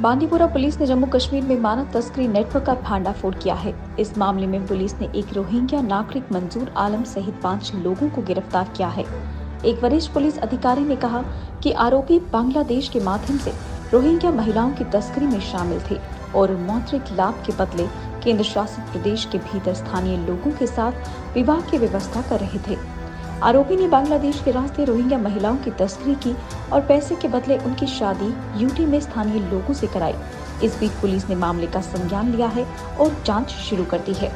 Bandipora police ने जम्मू कश्मीर में मानव तस्करी नेटवर्क का भांडाफोड़ किया है। इस मामले में पुलिस ने एक रोहिंग्या नागरिक मंजूर आलम सहित 5 लोगों को गिरफ्तार किया है। एक वरिष्ठ पुलिस अधिकारी ने कहा कि आरोपी बांग्लादेश के माध्यम से रोहिंग्या महिलाओं की तस्करी में शामिल थे और मौद्रिक लाभ के बदले केंद्र शासित प्रदेश के भीतर स्थानीय लोगों के साथ विवाह की व्यवस्था कर रहे थे। आरोपी ने बांग्लादेश के रास्ते रोहिंग्या महिलाओं की तस्करी की और पैसे के बदले उनकी शादी यूटी में स्थानीय लोगों से कराई। इस बीच पुलिस ने मामले का संज्ञान लिया है और जांच शुरू कर दी है।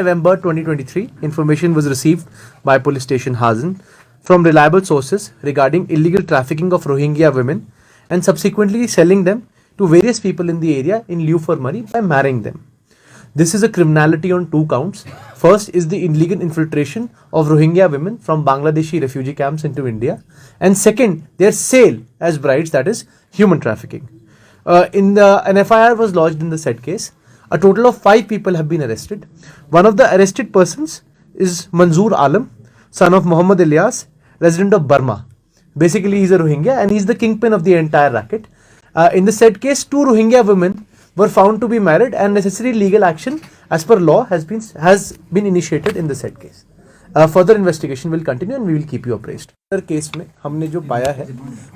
November 2023, information was received by police station Hazen from reliable sources regarding illegal trafficking of Rohingya women and subsequently selling them to various people in the area in lieu for money by marrying them. This is a criminality on 2 counts. First is the illegal infiltration of Rohingya women from Bangladeshi refugee camps into India, and second, their sale as brides, that is human trafficking. An FIR was lodged in the said case. A total of 5 people have been arrested. One of the arrested persons is Manzoor Alam, son of Muhammad Ilyas, resident of Burma. Basically, he's a Rohingya and he's the kingpin of the entire racket. In the said case, 2 Rohingya women were found to be married and necessary legal action as per law has been initiated in the said case. Further investigation will continue and we will keep you appraised. Case में हमने जो पाया है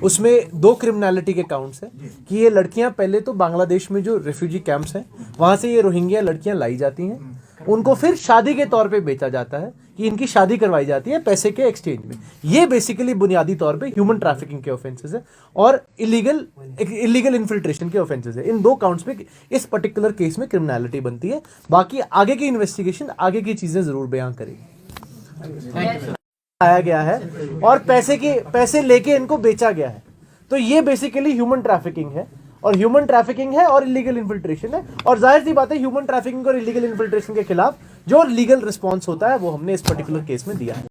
उसमें 2 criminality के counts हैं कि ये लड़कियां पहले तो बांग्लादेश में जो रेफ्यूजी कैंप्स हैं वहां से ये रोहिंग्या लड़कियां लाई जाती हैं, उनको फिर शादी के तौर पे बेचा जाता है कि इनकी शादी करवाई जाती है पैसे के एक्सचेंज में। ये बेसिकली बुनियादी तौर पे ह्यूमन ट्रैफिकिंग के ऑफेंसेस है और इलीगल इन्फिल्ट्रेशन के ऑफेंसेस है। इन 2 काउंट्स पे इस पर्टिकुलर केस में क्रिमिनलिटी बनती है। बाकी आगे की इन्वेस्टिगेशन आगे की चीजें जरूर बयां करेगी। आया गया है और पैसे लेके इनको बेचा गया है, तो ये बेसिकली ह्यूमन ट्रैफिकिंग है और इलीगल इन्फिल्ट्रेशन है। और जाहिर सी बात है ह्यूमन ट्रैफिकिंग और इलीगल इन्फिल्ट्रेशन के खिलाफ जो लीगल रिस्पॉन्स होता है वो हमने इस पर्टिकुलर केस में दिया है।